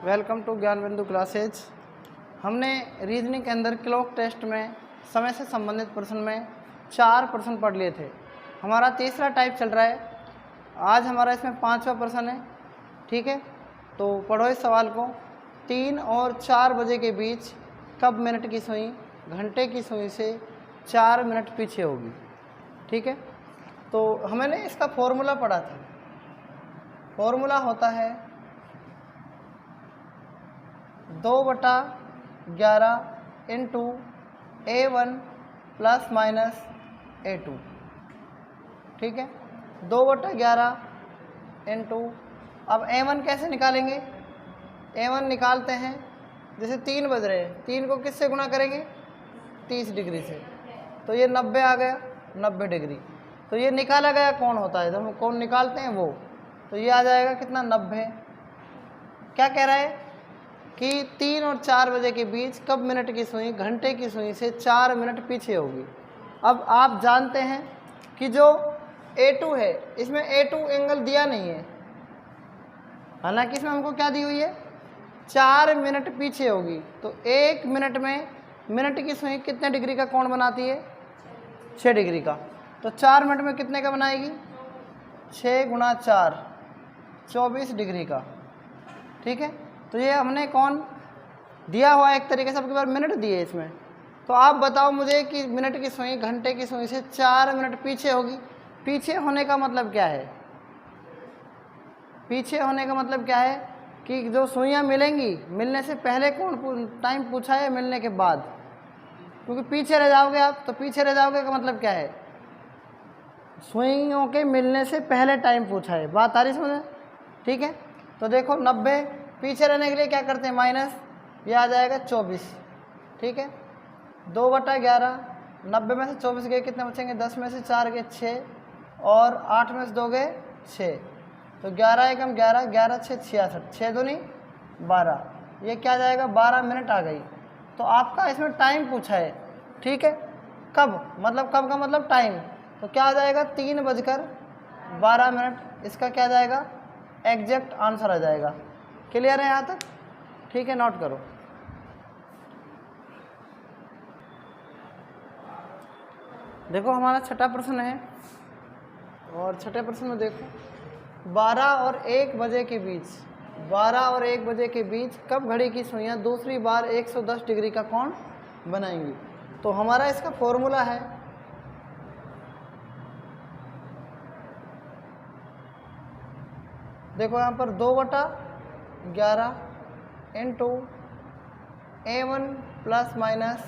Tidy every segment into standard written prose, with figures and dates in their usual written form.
Welcome to ज्ञान बिंदु classes. हमने रीजनिंग के अंदर क्लॉक टेस्ट में समय से संबंधित प्रश्न में 4 प्रश्न पढ़ लिए थे। हमारा तीसरा टाइप चल रहा है। आज हमारा इसमें 5वां प्रश्न है। ठीक है, तो पढ़ो इस सवाल को। 3 और 4 बजे के बीच कब मिनट की सुई घंटे की सुई से 4 मिनट पीछे होगी। ठीक है, तो हमने इसका फॉर्मूला पढ़ा था। फॉर्मूला होता है 2/11 into A1 plus minus A2। ठीक है, 2/11 इंटू, अब A1 कैसे निकालेंगे? A1 निकालते हैं, जैसे 3 बज रहे हैं, 3 को किससे गुणा करेंगे? 30 डिग्री से, तो ये 90 आ गया, 90 डिग्री। तो ये निकाला गया कौन होता है, जब हम कौन निकालते हैं वो, तो ये आ जाएगा कितना? 90। क्या कह रहा है कि 3 और 4 बजे के बीच कब मिनट की सुई घंटे की सुई से 4 मिनट पीछे होगी। अब आप जानते हैं कि जो A2 है, इसमें A2 एंगल दिया नहीं है, हालांकि इसमें हमको क्या दी हुई है? 4 मिनट पीछे होगी। तो 1 मिनट में मिनट की सुई कितने डिग्री का कोण बनाती है? 6 डिग्री का। तो 4 मिनट में कितने का बनाएगी? 6 गुणा 4, 24 डिग्री का। ठीक है, तो ये हमने कौन दिया हुआ है, एक तरीके से आपके पास मिनट दिए इसमें। तो आप बताओ मुझे कि मिनट की सुई घंटे की सुई से 4 मिनट पीछे होगी। पीछे होने का मतलब क्या है? पीछे होने का मतलब क्या है कि जो सुइयाँ मिलेंगी, मिलने से पहले कौन टाइम पूछा है, मिलने के बाद? क्योंकि पीछे रह जाओगे आप, तो पीछे रह जाओगे का मतलब क्या है? सुइयों के मिलने से पहले टाइम पूछा है। बात आ रही समझ? ठीक है, तो देखो 90 पीछे रहने के लिए क्या करते हैं? माइनस, ये आ जाएगा 24। ठीक है, 2/11, 90 में से 24 गए, कितने बचेंगे? 10 में से 4 गए 6, और 8 में से 2 गए 6, तो 11 एकम 11, 11 6 66, 6 दूनी 12, ये क्या जाएगा? 12 मिनट आ गई। तो आपका इसमें टाइम पूछा है। ठीक है, कब मतलब कब का मतलब टाइम, तो क्या आ जाएगा? 3:12। इसका क्या जाएगा? एग्जैक्ट आंसर आ जाएगा। क्लियर है यहाँ तक? ठीक है, नोट करो। देखो हमारा छठा प्रश्न है, और छठे प्रश्न में देखो 12 और 1 बजे के बीच, 12 और 1 बजे के बीच कब घड़ी की सुइयाँ दूसरी बार 110 डिग्री का कोण बनाएंगी। तो हमारा इसका फॉर्मूला है देखो यहाँ पर 2/11 into A1 plus minus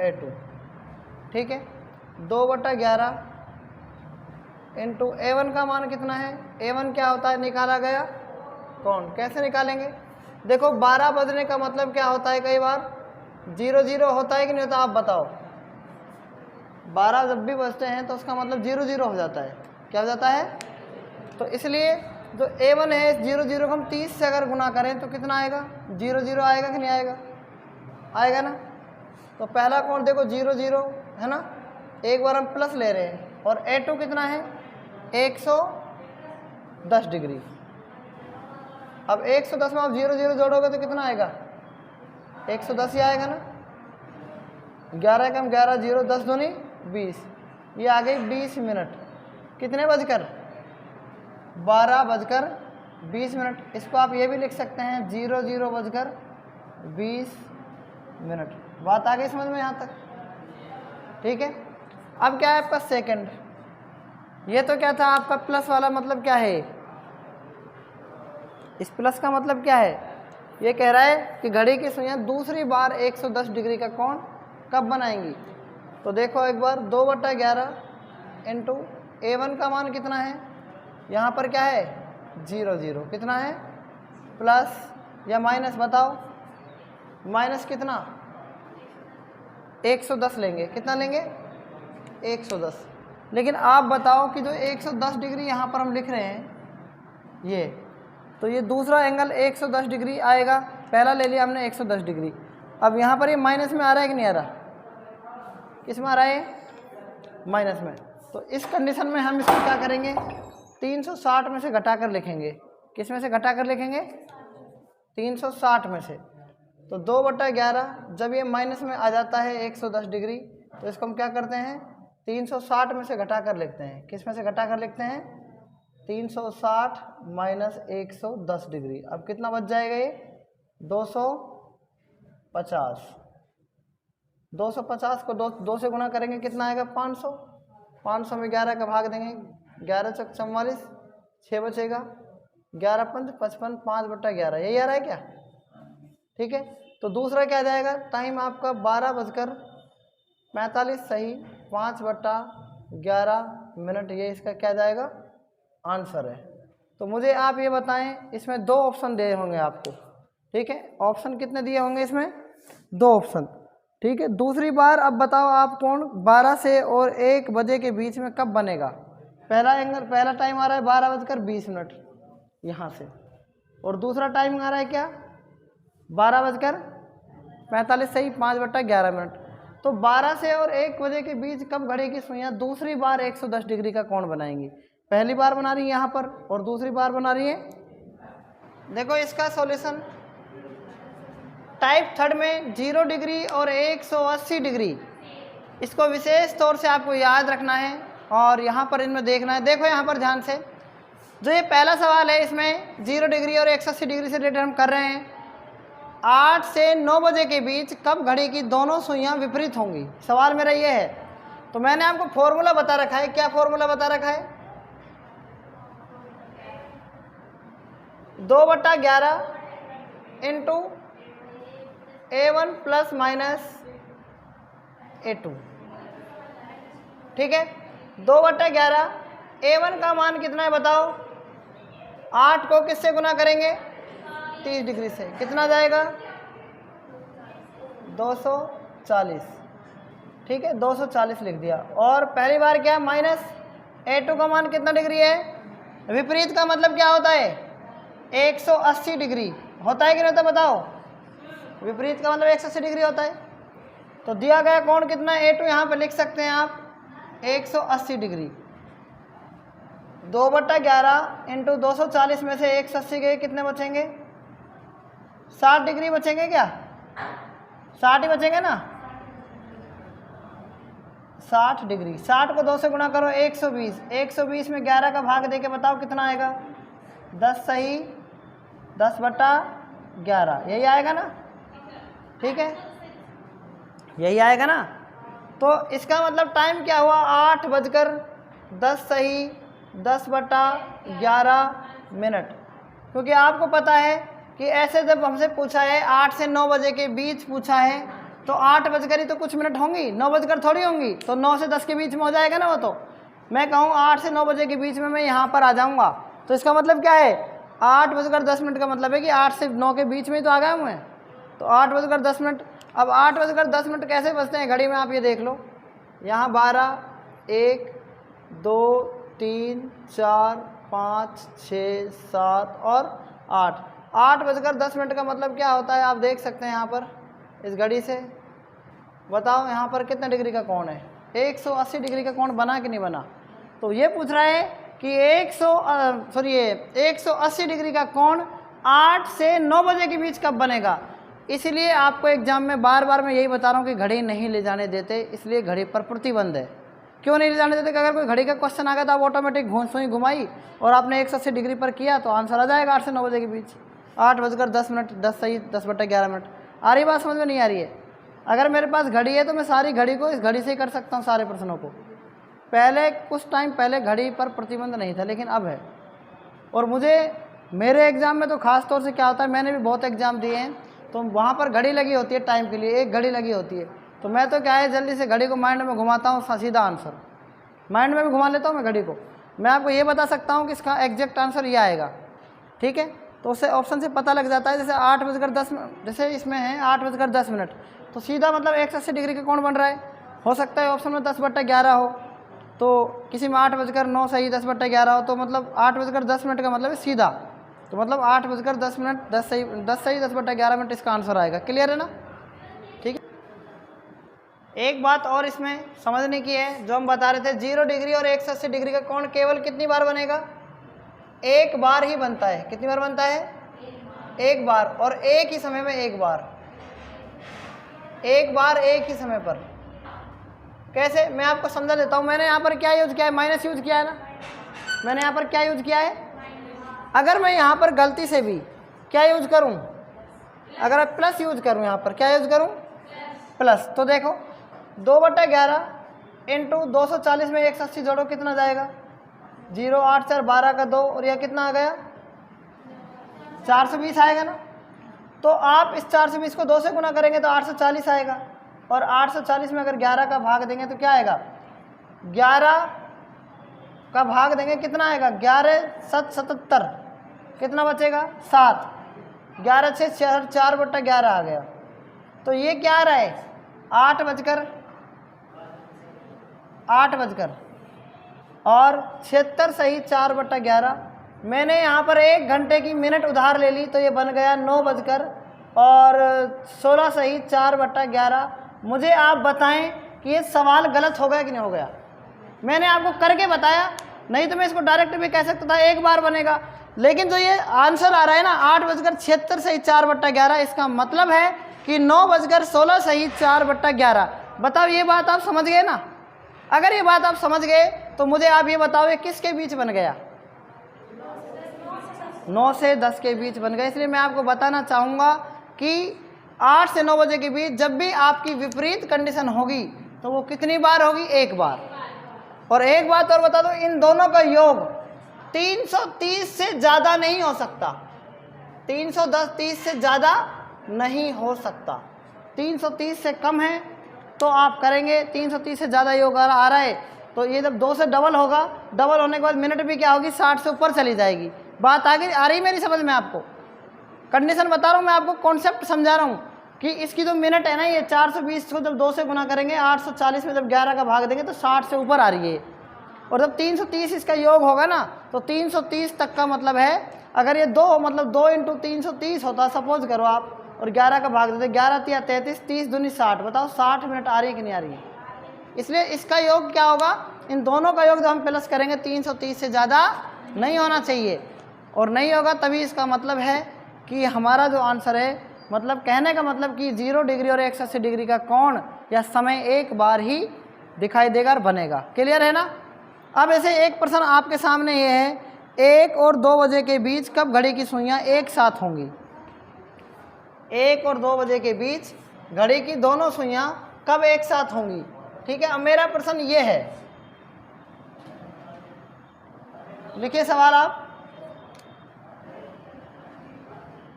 A2। ठीक है, 2/11 इंटू A1 का मान कितना है? A1 क्या होता है? निकाला गया कौन। कैसे निकालेंगे? देखो 12 बजने का मतलब क्या होता है? कई बार 0-0 होता है कि नहीं होता? आप बताओ। 12 जब भी बजते हैं तो उसका मतलब 0-0 हो जाता है। क्या हो जाता है? तो इसलिए जो A1 है, इस 0-0 को हम 30 से अगर गुना करें तो कितना आएगा? 0-0 आएगा कि नहीं आएगा? आएगा ना। तो पहला कोण देखो 0-0 है ना, एक बार हम प्लस ले रहे हैं, और A2 कितना है? 110 डिग्री। अब 110 में आप 0-0 जोड़ोगे तो कितना आएगा? 110 ही आएगा ना। 11 कम 11, 0 10 दूनी 20, ये आ गई 20 मिनट। कितने बजकर? 12 बजकर 20 मिनट। इसको आप ये भी लिख सकते हैं 00 बजकर 20 मिनट। बात आ गई समझ में यहाँ तक? ठीक है, अब क्या है आपका सेकंड। ये तो क्या था आपका प्लस वाला, मतलब क्या है? इस प्लस का मतलब क्या है? ये कह रहा है कि घड़ी की सुइयाँ दूसरी बार 110 डिग्री का कोण कब बनाएंगी। तो देखो एक बार 2/11 इंटू A1 का मान कितना है? यहाँ पर क्या है? 0-0। कितना है? प्लस या माइनस बताओ? माइनस कितना? 110 लेंगे। कितना लेंगे? 110। लेकिन आप बताओ कि जो 110 डिग्री यहाँ पर हम लिख रहे हैं ये, तो ये दूसरा एंगल 110 डिग्री आएगा। पहला ले लिया हमने 110 डिग्री। अब यहाँ पर ये माइनस में आ रहा है कि नहीं आ रहा? किस में आ रहा है? माइनस में। तो इस कंडीशन में हम इसको क्या करेंगे? 360 में से घटाकर लिखेंगे। किस में से घटाकर लिखेंगे? 360 में से। तो 2/11 जब ये माइनस में आ जाता है 110 डिग्री, तो इसको हम क्या करते हैं 360 में से घटा कर लिखते हैं। किस में से घटा कर लिखते हैं 360 माइनस 110 डिग्री। अब कितना बच जाएगा ये 250। 250 को 2 से गुणा करेंगे कितना आएगा 500। 500 में 11 का भाग देंगे, 11 चौक 44, 6 बचेगा, 11 पंच 55, 5/11 यही आ रहा है क्या। ठीक है, तो दूसरा क्या जाएगा टाइम आपका 12:45 सही, 5/11 मिनट, ये इसका क्या जाएगा आंसर है। तो मुझे आप ये बताएं, इसमें 2 ऑप्शन दिए होंगे आपको। ठीक है, ऑप्शन कितने दिए होंगे इसमें 2 ऑप्शन। ठीक है, दूसरी बार अब बताओ आप कौन 12 से और 1 बजे के बीच में कब बनेगा। पहला टाइम आ रहा है 12:20 यहाँ से, और दूसरा टाइम आ रहा है क्या 12:45 सही, 5/11 मिनट। तो 12 से और 1 बजे के बीच कब घड़ी की सुइयाँ दूसरी बार 110 डिग्री का कोण बनाएंगी। पहली बार बना रही है यहाँ पर और दूसरी बार बना रही है। देखो इसका सॉल्यूशन, टाइप थर्ड में 0 डिग्री और 180 डिग्री, इसको विशेष तौर से आपको याद रखना है और यहाँ पर इनमें देखना है। देखो यहाँ पर ध्यान से, जो ये पहला सवाल है इसमें 0 डिग्री और 180 डिग्री से रिलेटेड हम कर रहे हैं। 8 से 9 बजे के बीच कब घड़ी की दोनों सुइयाँ विपरीत होंगी, सवाल मेरा ये है। तो मैंने आपको फॉर्मूला बता रखा है। क्या फॉर्मूला बता रखा है 2/11 into A1 plus minus A2। ठीक है, 2/11 A1 का मान कितना है बताओ। 8 को किससे गुना करेंगे 30 डिग्री से, कितना जाएगा 240। ठीक है, 240 लिख दिया। और पहली बार क्या माइनस A2 का मान कितना डिग्री है, विपरीत का मतलब क्या होता है 180 डिग्री होता है कि नहीं होता बताओ। विपरीत का मतलब 180 डिग्री होता है। तो दिया गया कोण कितना A2 यहाँ पे लिख सकते हैं आप 180 डिग्री। 2/11 इंटू 240 में से 180 गए, कितने बचेंगे 60 डिग्री बचेंगे क्या, 60 ही बचेंगे ना, 60 डिग्री। 60 को 2 से गुणा करो 120, 120 में 11 का भाग देके बताओ कितना आएगा 10 सही, 10/11 यही आएगा ना। ठीक है, यही आएगा ना। तो इसका मतलब टाइम क्या हुआ 8:10 सही, 10/11 मिनट। क्योंकि आपको पता है कि ऐसे जब हमसे पूछा है 8 से 9 बजे के बीच पूछा है, तो 8 बजकर ही तो कुछ मिनट होंगी, 9 बजकर थोड़ी होंगी। तो 9 से 10 के बीच में हो जाएगा ना वो। तो मैं कहूँ 8 से 9 बजे के बीच में मैं यहाँ पर आ जाऊँगा, तो इसका मतलब क्या है 8:10 का मतलब है कि 8 से 9 के बीच में ही तो आ गया हूँ मैं। तो 8:10। अब 8:10 कैसे बचते हैं घड़ी में, आप ये देख लो। यहाँ 12, 1, 2, 3, 4, 5, 6, 7 और 8। 8:10 का मतलब क्या होता है आप देख सकते हैं यहाँ पर इस घड़ी से। बताओ यहाँ पर कितने डिग्री का कोण है, 180 डिग्री का कोण बना कि नहीं बना। तो ये पूछ रहा है कि 180 डिग्री का कोण 8 से 9 बजे के बीच कब बनेगा। इसलिए आपको एग्जाम में बार बार मैं यही बता रहा हूँ कि घड़ी नहीं ले जाने देते, इसलिए घड़ी पर प्रतिबंध है। क्यों नहीं ले जाने देते कि अगर कोई घड़ी का क्वेश्चन आ गया तो आप ऑटोमेटिक सुई घुमाई और आपने 180 डिग्री पर किया तो आंसर आ जाएगा 8 से 9 बजे के बीच। 8:10, 10 सही, 10/11 मिनट। आ रही बात समझ में नहीं आ रही है। अगर मेरे पास घड़ी है तो मैं सारी घड़ी को इस घड़ी से ही कर सकता हूँ सारे प्रश्नों को। पहले कुछ टाइम पहले घड़ी पर प्रतिबंध नहीं था, लेकिन अब है। और मुझे मेरे एग्ज़ाम में तो ख़ास तौर से क्या होता है, मैंने भी बहुत एग्ज़ाम दिए हैं तो वहाँ पर घड़ी लगी होती है टाइम के लिए, एक घड़ी लगी होती है। तो मैं तो क्या है जल्दी से घड़ी को माइंड में घुमाता हूँ, सीधा आंसर माइंड में भी घुमा लेता हूँ मैं घड़ी को। मैं आपको ये बता सकता हूँ कि इसका एग्जैक्ट आंसर ये आएगा। ठीक है, तो उससे ऑप्शन से पता लग जाता है। जैसे 8:10, जैसे इसमें है 8:10, तो सीधा मतलब 180 डिग्री का कोण बन रहा है। हो सकता है ऑप्शन में 10/11 हो, तो किसी में 8:09 सही, 10/11 हो, तो मतलब 8:10 का मतलब है सीधा। तो मतलब 8:10, 10 सही, 10/11 इसका आंसर आएगा। क्लियर है ना। ठीक है, एक बात और इसमें समझने की है, जो हम बता रहे थे 0 डिग्री और 180 डिग्री का कोण केवल कितनी बार बनेगा, एक बार ही बनता है। कितनी बार बनता है, एक बार, और एक ही समय में एक बार एक ही समय पर। कैसे, मैं आपको समझा देता हूँ। मैंने यहाँ पर क्या यूज किया है, माइनस यूज किया है ना। मैंने यहाँ पर क्या यूज किया है, अगर मैं यहाँ पर गलती से भी क्या यूज करूँ, अगर मैं प्लस यूज करूँ, यहाँ पर क्या यूज करूँ, प्लस, तो देखो 2/11 इंटू 240 में 180 जोड़ो, कितना जाएगा, 0, 8 4 12 का 2, और यह कितना आ गया, 420 आएगा ना। तो आप इस 420 को 2 से गुना करेंगे तो 840 आएगा, और 840 में अगर 11 का भाग देंगे तो क्या आएगा, 11 का भाग देंगे कितना आएगा, 11 7 77, कितना बचेगा 7, 11 6 4/11 आ गया। तो ये क्या आ रहा है, 8 बजकर और 76 सही 4/11। मैंने यहाँ पर 1 घंटे की मिनट उधार ले ली, तो ये बन गया 9 बजकर और 16 सही 4/11। मुझे आप बताएं कि ये सवाल गलत हो गया कि नहीं हो गया। मैंने आपको करके बताया, नहीं तो मैं इसको डायरेक्ट भी कह सकता था, एक बार बनेगा। लेकिन जो ये आंसर आ रहा है ना 8:76 सही 4/11, इसका मतलब है कि 9:16 सही 4/11। बताओ ये बात आप समझ गए ना। अगर ये बात आप समझ गए तो मुझे आप ये बताओ ये किसके बीच बन गया, 9 से 10 के बीच बन गया। इसलिए मैं आपको बताना चाहूँगा कि 8 से 9 बजे के बीच जब भी आपकी विपरीत कंडीशन होगी तो वो कितनी बार होगी, एक बार। और एक बात और बता दो, इन दोनों का योग 330 से ज़्यादा नहीं हो सकता, 330 से ज़्यादा नहीं हो सकता। 330 से कम है तो आप करेंगे, 330 से ज़्यादा योग आ रहा है तो ये जब 2 से डबल होगा, डबल होने के बाद मिनट भी क्या होगी, 60 से ऊपर चली जाएगी। बात आ रही मेरी समझ में, आपको कंडीशन बता रहा हूँ मैं, आपको कॉन्सेप्ट समझा रहा हूँ कि इसकी जो मिनट है ना, ये 420 को जब 2 से गुना करेंगे, 840 में जब 11 का भाग देंगे तो 60 से ऊपर आ रही है। और जब 330 इसका योग होगा ना तो 330 तक का मतलब है, अगर ये 2 मतलब 2 × 330 होता सपोज करो आप, और 11 का भाग देते, 11 × 33, 30 दूनी 60, बताओ 60 मिनट आ रही है कि नहीं आ रही है। इसलिए इसका योग क्या होगा, इन दोनों का योग जब हम प्लस करेंगे 330 से ज़्यादा नहीं होना चाहिए, और नहीं होगा तभी इसका मतलब है कि हमारा जो आंसर है, मतलब कहने का मतलब कि 0 डिग्री और 180 डिग्री का कोण या समय एक बार ही दिखाई देगा और बनेगा। क्लियर है ना। अब ऐसे एक प्रश्न आपके सामने ये है, 1 और 2 बजे के बीच कब घड़ी की सुइयाँ एक साथ होंगी। 1 और 2 बजे के बीच घड़ी की दोनों सुइयाँ कब एक साथ होंगी। ठीक है, अब मेरा प्रश्न ये है, लिखिए सवाल आप।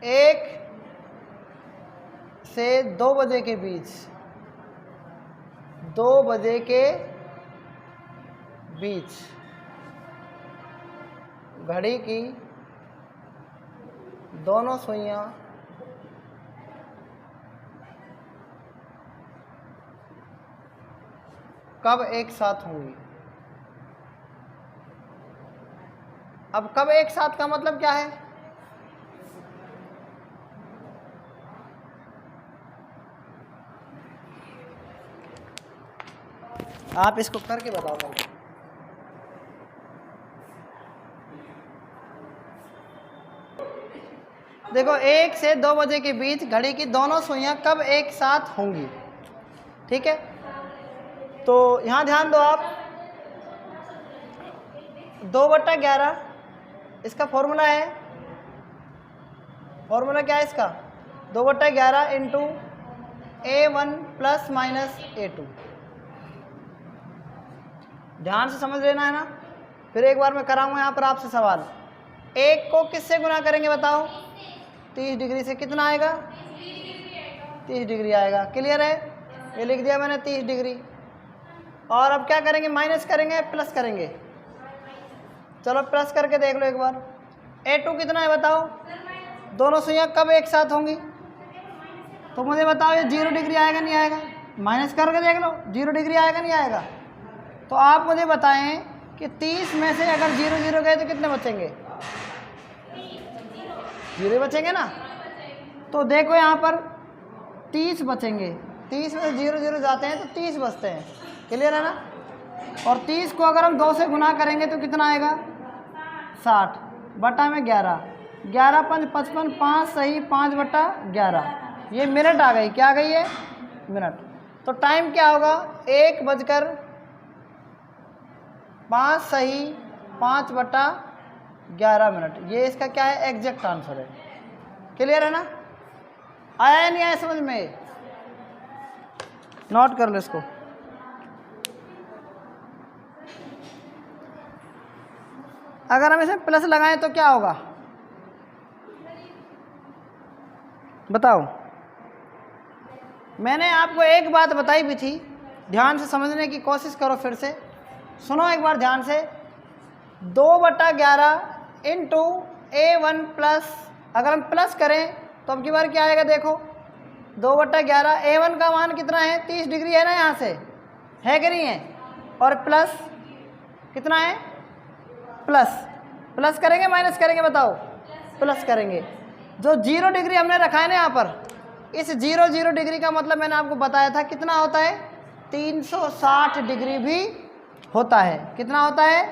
1 से 2 बजे के बीच, 2 बजे के बीच घड़ी की दोनों सुइयाँ कब एक साथ होंगी। अब कब एक साथ का मतलब क्या है, आप इसको करके बताओ। देखो 1 से 2 बजे के बीच घड़ी की दोनों सुइयां कब एक साथ होंगी। ठीक है, तो यहाँ ध्यान दो आप, 2/11 इसका फॉर्मूला है, फॉर्मूला क्या है इसका, 2/11 into A1 plus minus A2। ध्यान से समझ लेना है ना। फिर एक बार मैं कराऊंगा यहाँ पर आपसे सवाल, 1 को किससे गुना करेंगे बताओ, 30 डिग्री से, कितना आएगा, 30 डिग्री आएगा। क्लियर है, ये लिख दिया मैंने 30 डिग्री। और अब क्या करेंगे, माइनस करेंगे प्लस करेंगे। चलो प्लस करके देख लो एक बार। A2 कितना है बताओ, दोनों सुइयां कब एक साथ होंगी, तो मुझे बताओ ये 0 डिग्री आएगा नहीं आएगा, माइनस करके देख लो 0 डिग्री आएगा नहीं आएगा। तो आप मुझे बताएं कि 30 में से अगर 0 0 गए तो कितने बचेंगे, 0 बचेंगे ना। तो देखो यहाँ पर 30 बचेंगे, 30 में से 0 0 जाते हैं तो 30 बचते हैं। क्लियर है ना। और 30 को अगर हम 2 से गुना करेंगे तो कितना आएगा, 60 बटा में 11, 11 5 55, 5 सही 5/11, ये मिनट आ गई, क्या आ गई है मिनट। तो टाइम क्या होगा 1:05 सही 5/11 मिनट, ये इसका क्या है एग्जैक्ट आंसर है। क्लियर है ना, आया या नहीं आया समझ में, नोट कर लो इसको। अगर हम इसमें प्लस लगाएं तो क्या होगा बताओ। मैंने आपको एक बात बताई भी थी, ध्यान से समझने की कोशिश करो, फिर से सुनो एक बार ध्यान से। 2/11 इंटू A1 प्लस, अगर हम प्लस करें तो अब की बार क्या आएगा देखो, 2/11 A1 का मान कितना है 30 डिग्री है ना, यहाँ से है कि नहीं है, और प्लस कितना है प्लस करेंगे माइनस करेंगे बताओ, प्लस करेंगे। जो 0 डिग्री हमने रखा है ना यहाँ पर, इस 0 डिग्री का मतलब मैंने आपको बताया था कितना होता है 360 डिग्री भी होता है। कितना होता है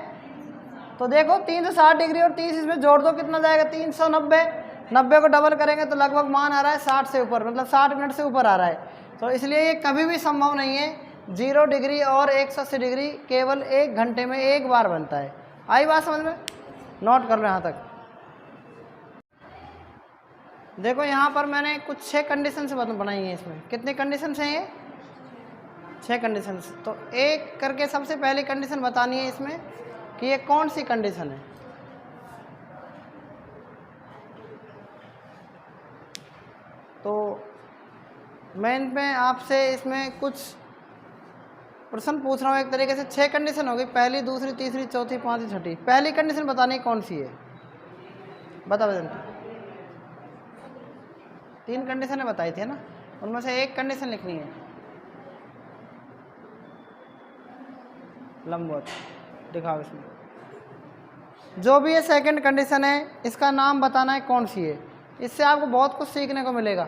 तो देखो 360 डिग्री और 30 इसमें जोड़ दो कितना जाएगा 390, 90 को डबल करेंगे तो लगभग मान आ रहा है 60 से ऊपर, मतलब 60 मिनट से ऊपर आ रहा है। तो इसलिए ये कभी भी संभव नहीं है 0 डिग्री और 180 डिग्री केवल 1 घंटे में एक बार बनता है। आई बात समझ में, नोट कर लो यहाँ तक। देखो यहाँ पर मैंने कुछ 6 कंडीशन से बनाई है, इसमें कितनी कंडीशन हैं ये 6 कंडीशन। तो एक करके सबसे पहली कंडीशन बतानी है इसमें कि ये कौन सी कंडीशन है। तो मैं इनमें आपसे इसमें कुछ प्रश्न पूछ रहा हूँ, एक तरीके से 6 कंडीशन होगी, पहली दूसरी तीसरी चौथी पांचवी छठी। पहली कंडीशन बतानी कौन सी है, बता बता। 3 कंडीशनें बताई थी ना, उनमें से एक कंडीशन लिखनी है लंबवत। दिखाओ इसमें जो भी ये सेकंड कंडीशन है इसका नाम बताना है कौन सी है, इससे आपको बहुत कुछ सीखने को मिलेगा।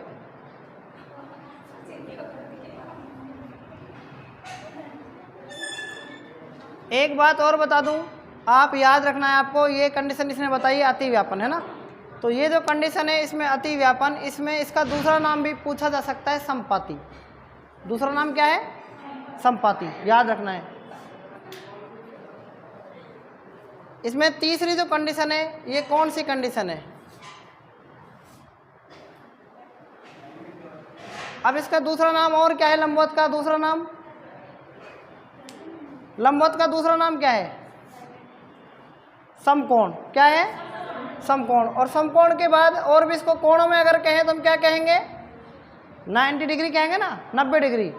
एक बात और बता दूं, आप याद रखना है आपको, ये कंडीशन इसने बताई है अति व्यापन है ना, तो ये जो कंडीशन है इसमें अति व्यापन, इसमें इसका दूसरा नाम भी पूछा जा सकता है संपाति। दूसरा नाम क्या है संपाति, याद रखना है। इसमें तीसरी जो कंडीशन है ये कौन सी कंडीशन है, अब इसका दूसरा नाम और क्या है, लंबवत का दूसरा नाम, लंबवत का दूसरा नाम क्या है समकोण। क्या है समकोण। और समकोण के बाद और भी इसको कोणों में अगर कहें तो हम क्या कहेंगे 90 डिग्री कहेंगे ना, 90 डिग्री।